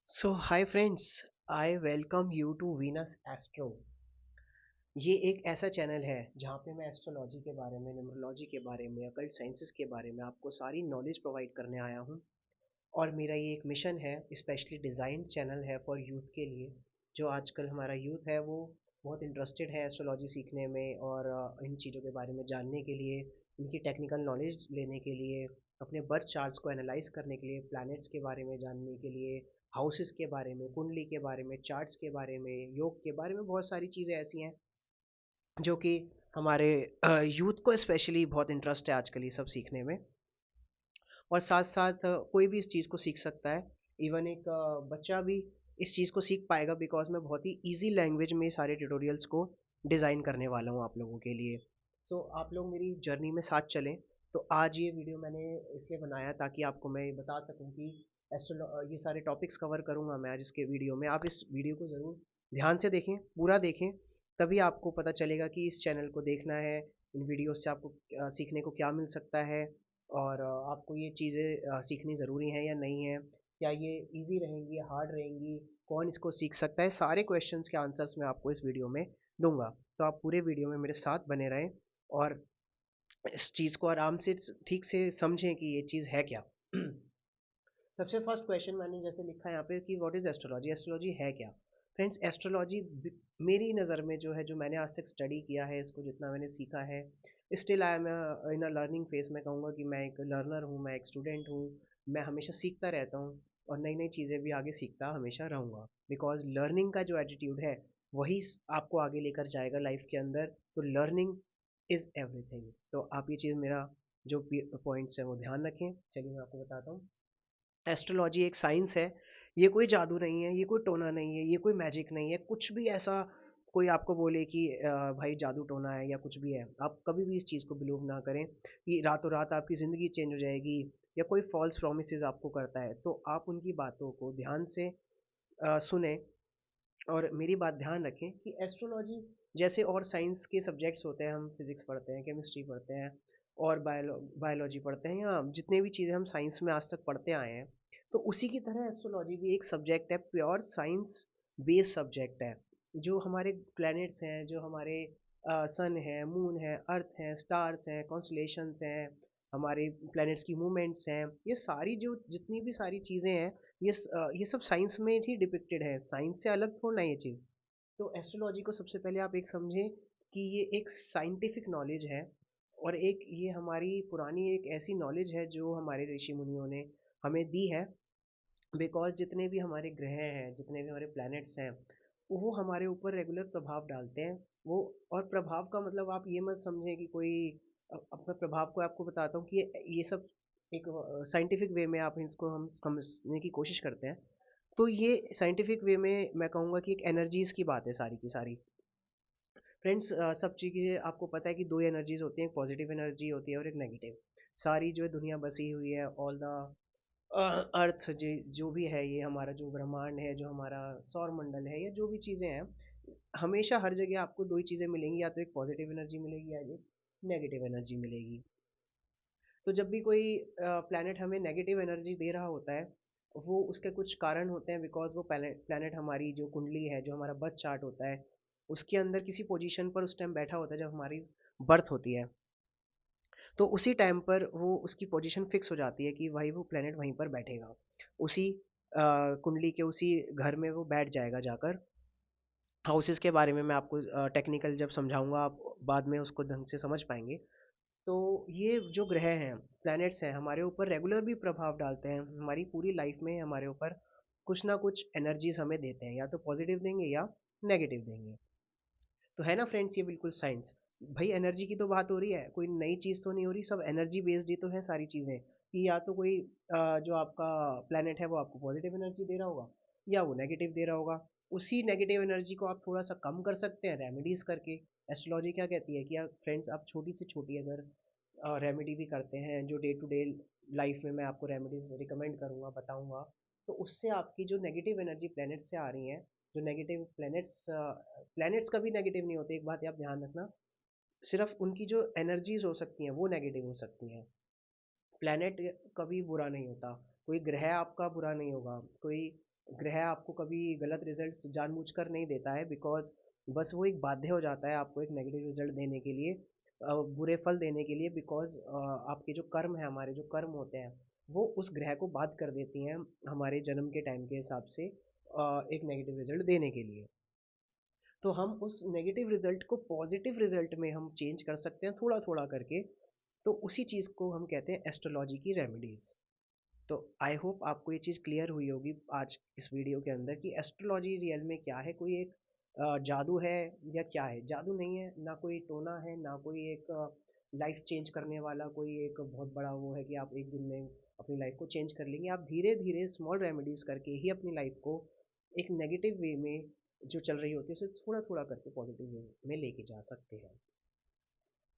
Hi friends, I welcome you to Venus Astro। ये एक ऐसा चैनल है जहाँ पे मैं एस्ट्रोलॉजी के बारे में, न्यूमरोलॉजी के बारे में, अकल्ट साइंसेस के बारे में आपको सारी नॉलेज प्रोवाइड करने आया हूँ। और मेरा ये एक मिशन है, स्पेशली डिज़ाइन चैनल है फॉर यूथ के लिए। जो आजकल हमारा यूथ है वो बहुत इंटरेस्टेड है एस्ट्रोलॉजी सीखने में और इन चीज़ों के बारे में जानने के लिए, इनकी टेक्निकल नॉलेज लेने के लिए, अपने बर्थ चार्ट्स को एनालाइज करने के लिए, प्लैनेट्स के बारे में जानने के लिए, हाउसेस के बारे में, कुंडली के बारे में, चार्ट्स के बारे में, योग के बारे में, बहुत सारी चीज़ें ऐसी हैं जो कि हमारे यूथ को स्पेशली बहुत इंटरेस्ट है आजकल ये सब सीखने में। और साथ साथ कोई भी इस चीज़ को सीख सकता है। इवन एक बच्चा भी इस चीज़ को सीख पाएगा बिकॉज मैं बहुत ही ईजी लैंग्वेज में सारे ट्यूटोरियल्स को डिज़ाइन करने वाला हूँ आप लोगों के लिए। आप लोग मेरी जर्नी में साथ चलें। तो आज ये वीडियो मैंने इसलिए बनाया ताकि आपको मैं ये बता सकूँ कि एस्ट्रो ये सारे टॉपिक्स कवर करूँगा मैं आज इसके वीडियो में। आप इस वीडियो को ज़रूर ध्यान से देखें, पूरा देखें, तभी आपको पता चलेगा कि इस चैनल को देखना है, इन वीडियो से आपको सीखने को क्या मिल सकता है और आपको ये चीज़ें सीखनी ज़रूरी हैं या नहीं है, क्या ये इजी रहेंगी या हार्ड रहेंगी, कौन इसको सीख सकता है, सारे क्वेश्चंस के आंसर्स मैं आपको इस वीडियो में दूंगा। तो आप पूरे वीडियो में मेरे साथ बने रहें और इस चीज़ को आराम से ठीक से समझें कि ये चीज़ है क्या। सबसे फर्स्ट क्वेश्चन मैंने जैसे लिखा है यहाँ पे कि व्हाट इज़ एस्ट्रोलॉजी, एस्ट्रोलॉजी है क्या। फ्रेंड्स, एस्ट्रोलॉजी मेरी नज़र में जो है, जो मैंने आज तक स्टडी किया है, इसको जितना मैंने सीखा है, still I am in a learning phase. मैं कहूँगा कि मैं एक लर्नर हूँ, मैं एक स्टूडेंट हूँ। मैं हमेशा सीखता रहता हूँ और नई नई चीज़ें भी आगे सीखता हमेशा रहूँगा बिकॉज लर्निंग का जो एटीट्यूड है वही आपको आगे लेकर जाएगा लाइफ के अंदर। तो लर्निंग इज़ एवरीथिंग। तो आप ये चीज़ मेरा जो पॉइंट्स है वो ध्यान रखें। चलिए मैं आपको बताता हूँ। एस्ट्रोलॉजी एक साइंस है। ये कोई जादू नहीं है, ये कोई टोना नहीं है, ये कोई मैजिक नहीं है, कुछ भी ऐसा कोई आपको बोले कि भाई जादू टोना है या कुछ भी है, आप कभी भी इस चीज़ को बिलीव ना करें कि रातों रात आपकी ज़िंदगी चेंज हो जाएगी या कोई फॉल्स प्रॉमिसेस आपको करता है। तो आप उनकी बातों को ध्यान से सुने और मेरी बात ध्यान रखें कि एस्ट्रोलॉजी जैसे और साइंस के सब्जेक्ट्स होते हैं, हम फिजिक्स पढ़ते हैं, केमिस्ट्री पढ़ते हैं और बायोलॉजी पढ़ते हैं, या जितने भी चीज़ें हम साइंस में आज तक पढ़ते आए हैं, तो उसी की तरह एस्ट्रोलॉजी भी एक सब्जेक्ट है, प्योर साइंस बेस्ड सब्जेक्ट है। जो हमारे प्लैनेट्स हैं, जो हमारे सन है, मून है, अर्थ हैं, स्टार्स हैं, कॉन्स्टलेशंस हैं, हमारे प्लैनेट्स की मूवमेंट्स हैं, ये सारी जो जितनी भी सारी चीज़ें हैं, ये सब साइंस में ही डिपिक्टेड है, साइंस से अलग थोड़ा ना ये चीज़। तो एस्ट्रोलॉजी को सबसे पहले आप एक समझें कि ये एक साइंटिफिक नॉलेज है और एक ये हमारी पुरानी एक ऐसी नॉलेज है जो हमारे ऋषि मुनियों ने हमें दी है। बिकॉज जितने भी हमारे ग्रह हैं, जितने भी हमारे प्लैनेट्स हैं, वो हमारे ऊपर रेगुलर प्रभाव डालते हैं। वो और प्रभाव का मतलब आप ये मत समझें कि कोई अपना प्रभाव को आपको बताता हूँ कि ये सब एक साइंटिफिक वे में आप इसको हम समझने की कोशिश करते हैं। तो ये साइंटिफिक वे में मैं कहूँगा कि एक एनर्जीज की बात है सारी की सारी। फ्रेंड्स, सब चीज़ें आपको पता है कि दो एनर्जीज होती हैं, एक पॉजिटिव एनर्जी होती है और एक नेगेटिव। सारी जो है दुनिया बसी हुई है, ऑल द अर्थ जो भी है, ये हमारा जो ब्रह्मांड है, जो हमारा सौर मंडल है, या जो भी चीज़ें हैं, हमेशा हर जगह आपको दो ही चीज़ें मिलेंगी, या तो एक पॉजिटिव एनर्जी मिलेगी या एक नेगेटिव एनर्जी मिलेगी। तो जब भी कोई प्लैनेट हमें नेगेटिव एनर्जी दे रहा होता है, वो उसके कुछ कारण होते हैं बिकॉज वो प्लैनेट हमारी जो कुंडली है, जो हमारा बर्थ चार्ट होता है, उसके अंदर किसी पोजीशन पर उस टाइम बैठा होता है जब हमारी बर्थ होती है। तो उसी टाइम पर वो उसकी पोजीशन फिक्स हो जाती है कि भाई वो प्लेनेट वहीं पर बैठेगा, उसी कुंडली के उसी घर में वो बैठ जाएगा जाकर। हाउसेस के बारे में मैं आपको टेक्निकल जब समझाऊंगा, आप बाद में उसको ढंग से समझ पाएंगे। तो ये जो ग्रह हैं, प्लैनेट्स हैं, हमारे ऊपर रेगुलर भी प्रभाव डालते हैं, हमारी पूरी लाइफ में हमारे ऊपर कुछ ना कुछ एनर्जीज हमें देते हैं, या तो पॉजिटिव देंगे या नेगेटिव देंगे। तो है ना फ्रेंड्स, ये बिल्कुल साइंस। भाई एनर्जी की तो बात हो रही है, कोई नई चीज़ तो नहीं हो रही, सब एनर्जी बेस्ड ही तो है सारी चीज़ें। कि या तो कोई जो आपका प्लेनेट है वो आपको पॉजिटिव एनर्जी दे रहा होगा या वो नेगेटिव दे रहा होगा। उसी नेगेटिव एनर्जी को आप थोड़ा सा कम कर सकते हैं रेमेडीज करके। एस्ट्रोलॉजी क्या कहती है कि आप फ्रेंड्स, आप छोटी से छोटी अगर रेमेडी भी करते हैं, जो डे टू डे लाइफ में मैं आपको रेमेडीज रिकमेंड करूँगा, बताऊँगा, तो उससे आपकी जो नेगेटिव एनर्जी प्लेनेट से आ रही है, जो नेगेटिव प्लैनेट्स, प्लैनेट्स कभी नेगेटिव नहीं होते, एक बात आप ध्यान रखना। सिर्फ उनकी जो एनर्जीज हो सकती हैं वो नेगेटिव हो सकती हैं। प्लैनेट कभी बुरा नहीं होता, कोई ग्रह आपका बुरा नहीं होगा, कोई ग्रह आपको कभी गलत रिजल्ट्स जानबूझकर नहीं देता है, बिकॉज बस वो एक बाध्य हो जाता है आपको एक नेगेटिव रिजल्ट देने के लिए, बुरे फल देने के लिए, बिकॉज आपके जो कर्म है, हमारे जो कर्म होते हैं वो उस ग्रह को बाध कर देती हैं हमारे जन्म के टाइम के हिसाब से, एक नेगेटिव रिजल्ट देने के लिए। तो हम उस नेगेटिव रिजल्ट को पॉजिटिव रिजल्ट में हम चेंज कर सकते हैं थोड़ा थोड़ा करके। तो उसी चीज़ को हम कहते हैं एस्ट्रोलॉजी की रेमेडीज। तो आई होप आपको ये चीज़ क्लियर हुई होगी आज इस वीडियो के अंदर कि एस्ट्रोलॉजी रियल में क्या है, कोई एक जादू है या क्या है। जादू नहीं है, ना कोई टोना है, ना कोई एक लाइफ चेंज करने वाला कोई एक बहुत बड़ा वो है कि आप एक दिन में अपनी लाइफ को चेंज कर लेंगे। आप धीरे धीरे स्मॉल रेमेडीज करके ही अपनी लाइफ को एक नेगेटिव वे में जो चल रही होती है उसे थोड़ा थोड़ा करके पॉजिटिव वे में लेके जा सकते हैं।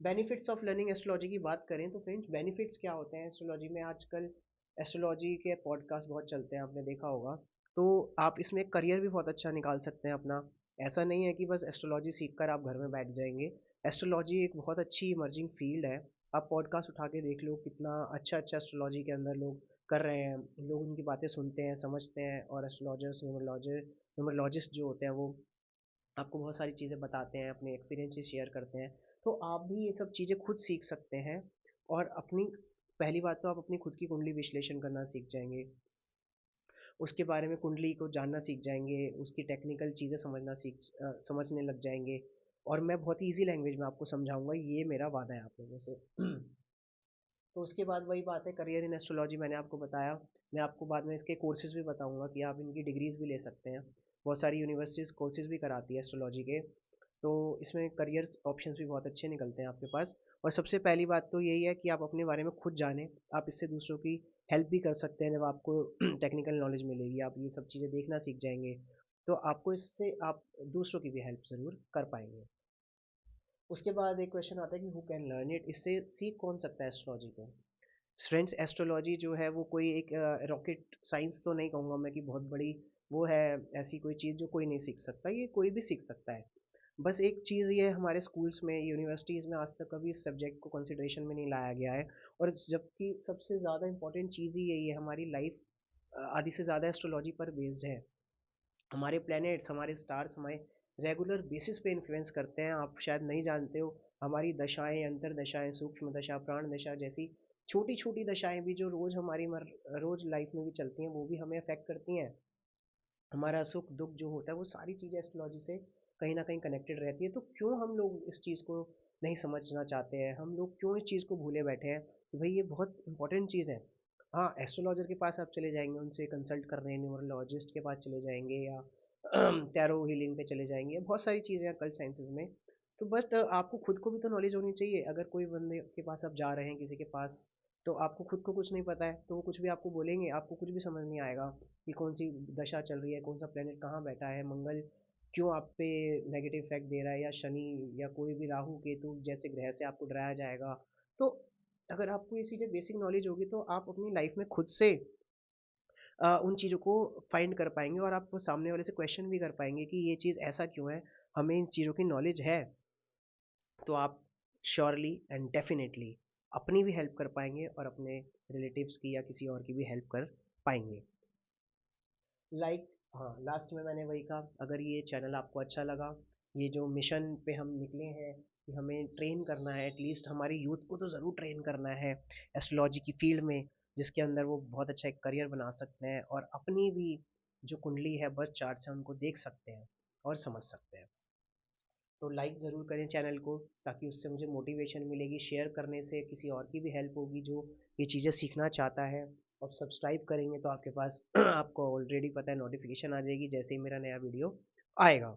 बेनिफिट्स ऑफ लर्निंग एस्ट्रोलॉजी की बात करें तो फ्रेंड्स, बेनिफिट्स क्या होते हैं एस्ट्रोलॉजी में। आजकल एस्ट्रोलॉजी के पॉडकास्ट बहुत चलते हैं, आपने देखा होगा। तो आप इसमें करियर भी बहुत अच्छा निकाल सकते हैं अपना। ऐसा नहीं है कि बस एस्ट्रोलॉजी सीखकर आप घर में बैठ जाएंगे। एस्ट्रोलॉजी एक बहुत अच्छी इमर्जिंग फील्ड है। आप पॉडकास्ट उठा के देख लो, कितना अच्छा अच्छा एस्ट्रोलॉजी के अंदर लोग कर रहे हैं। लोग उनकी बातें सुनते हैं, समझते हैं, और एस्ट्रोलॉजर्स, न्यूमरोलॉजिस्ट जो होते हैं वो आपको बहुत सारी चीज़ें बताते हैं, अपने एक्सपीरियंसेस शेयर करते हैं। तो आप भी ये सब चीज़ें खुद सीख सकते हैं। और अपनी पहली बात तो आप अपनी खुद की कुंडली विश्लेषण करना सीख जाएंगे, उसके बारे में कुंडली को जानना सीख जाएंगे, उसकी टेक्निकल चीज़ें समझने लग जाएंगे। और मैं बहुत ही ईजी लैंग्वेज में आपको समझाऊंगा, ये मेरा वादा है आप लोगों से। तो उसके बाद वही बात है, करियर इन एस्ट्रोलॉजी मैंने आपको बताया। मैं आपको बाद में इसके कोर्सेज भी बताऊंगा कि आप इनकी डिग्रीज भी ले सकते हैं। बहुत सारी यूनिवर्सिटीज़ कोर्सेज भी कराती है एस्ट्रोलॉजी के। तो इसमें करियर्स ऑप्शंस भी बहुत अच्छे निकलते हैं आपके पास। और सबसे पहली बात तो यही है कि आप अपने बारे में खुद जानें। आप इससे दूसरों की हेल्प भी कर सकते हैं। जब आपको टेक्निकल नॉलेज मिलेगी, आप ये सब चीज़ें देखना सीख जाएंगे, तो आपको इससे आप दूसरों की भी हेल्प ज़रूर कर पाएंगे। उसके बाद एक क्वेश्चन आता है कि हु कैन लर्न इट, इससे सीख कौन सकता है एस्ट्रोलॉजी को। फ्रेंड्स, एस्ट्रोलॉजी जो है वो कोई एक रॉकेट साइंस तो नहीं कहूँगा मैं कि बहुत बड़ी वो है, ऐसी कोई चीज़ जो कोई नहीं सीख सकता, ये कोई भी सीख सकता है। बस एक चीज़ ये हमारे स्कूल्स में, यूनिवर्सिटीज़ में आज तक कभी इस सब्जेक्ट को कंसिडरेशन में नहीं लाया गया है। और जबकि सबसे ज़्यादा इंपॉर्टेंट चीज़ ही यही है, हमारी लाइफ आधी से ज़्यादा एस्ट्रोलॉजी पर बेस्ड है। हमारे प्लैनेट्स, हमारे स्टार्स हमारे रेगुलर बेसिस पे इन्फ्लुएंस करते हैं। आप शायद नहीं जानते हो, हमारी दशाएं, अंतर दशाएं, सूक्ष्म दशा, प्राण दशा जैसी छोटी छोटी दशाएं भी जो रोज़ हमारी रोज़ लाइफ में भी चलती हैं, वो भी हमें अफेक्ट करती हैं। हमारा सुख दुख जो होता है वो सारी चीज़ें एस्ट्रोलॉजी से कहीं ना कहीं कनेक्टेड रहती है। तो क्यों हम लोग इस चीज़ को नहीं समझना चाहते हैं, हम लोग क्यों इस चीज़ को भूले बैठे हैं कि भाई ये बहुत इंपॉर्टेंट चीज़ है। हाँ, एस्ट्रोलॉजर के पास आप चले जाएंगे, उनसे कंसल्ट कर रहे हैं, न्यूमरोलॉजिस्ट के पास चले जाएंगे, या टैरो हीलिंग पे चले जाएंगे, बहुत सारी चीज़ें हैं कल साइंसेज में। तो बट आपको खुद को भी तो नॉलेज होनी चाहिए। अगर कोई बंदे के पास आप जा रहे हैं, किसी के पास, तो आपको खुद को कुछ नहीं पता है तो वो कुछ भी आपको बोलेंगे, आपको कुछ भी समझ नहीं आएगा कि कौन सी दशा चल रही है, कौन सा प्लेनेट कहाँ बैठा है, मंगल क्यों आप पे नेगेटिव इफेक्ट दे रहा है, या शनि, या कोई भी राहु केतु जैसे ग्रह से आपको डराया जाएगा। तो अगर आपको ये चीज़ें बेसिक नॉलेज होगी तो आप अपनी लाइफ में खुद से उन चीज़ों को फाइंड कर पाएंगे, और आप सामने वाले से क्वेश्चन भी कर पाएंगे कि ये चीज़ ऐसा क्यों है, हमें इन चीज़ों की नॉलेज है। तो आप श्योरली एंड डेफिनेटली अपनी भी हेल्प कर पाएंगे, और अपने रिलेटिव्स की या किसी और की भी हेल्प कर पाएंगे। हाँ, लास्ट में मैंने वही कहा, अगर ये चैनल आपको अच्छा लगा, ये जो मिशन पे हम निकले हैं कि हमें ट्रेन करना है, एटलीस्ट हमारी यूथ को तो ज़रूर ट्रेन करना है एस्ट्रोलॉजी की फील्ड में, जिसके अंदर वो बहुत अच्छा एक करियर बना सकते हैं, और अपनी भी जो कुंडली है, बर्थ चार्ट से उनको देख सकते हैं और समझ सकते हैं। तो लाइक ज़रूर करें चैनल को, ताकि उससे मुझे मोटिवेशन मिलेगी, शेयर करने से किसी और की भी हेल्प होगी जो ये चीज़ें सीखना चाहता है। और सब्सक्राइब करेंगे तो आपके पास आपको ऑलरेडी पता है, नोटिफिकेशन आ जाएगी जैसे ही मेरा नया वीडियो आएगा।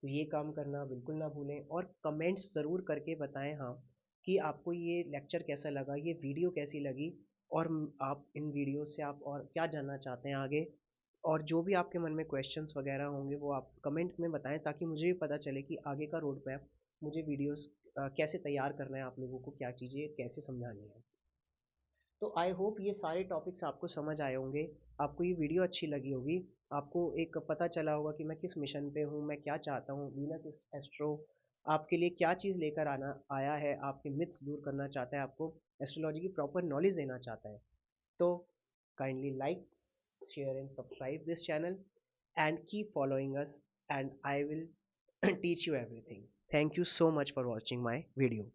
तो ये काम करना बिल्कुल ना भूलें, और कमेंट्स ज़रूर करके बताएं हाँ, कि आपको ये लेक्चर कैसा लगा, ये वीडियो कैसी लगी, और आप इन वीडियो से आप और क्या जानना चाहते हैं आगे। और जो भी आपके मन में क्वेश्चंस वगैरह होंगे वो आप कमेंट में बताएं, ताकि मुझे भी पता चले कि आगे का रोड मैप, मुझे वीडियोस कैसे तैयार करना है, आप लोगों को क्या चीज़ें कैसे समझानी है। तो आई होप ये सारे टॉपिक्स आपको समझ आए होंगे, आपको ये वीडियो अच्छी लगी होगी, आपको एक पता चला होगा कि मैं किस मिशन पे हूँ, मैं क्या चाहता हूँ। वीनस एस्ट्रो आपके लिए क्या चीज़ लेकर आना आया है, आपके मिथ्स दूर करना चाहता है, आपको एस्ट्रोलॉजी की प्रॉपर नॉलेज देना चाहता है। तो Kindly like, share and subscribe this channel and keep following us, and I will teach you everything. Thank you so much for watching my video.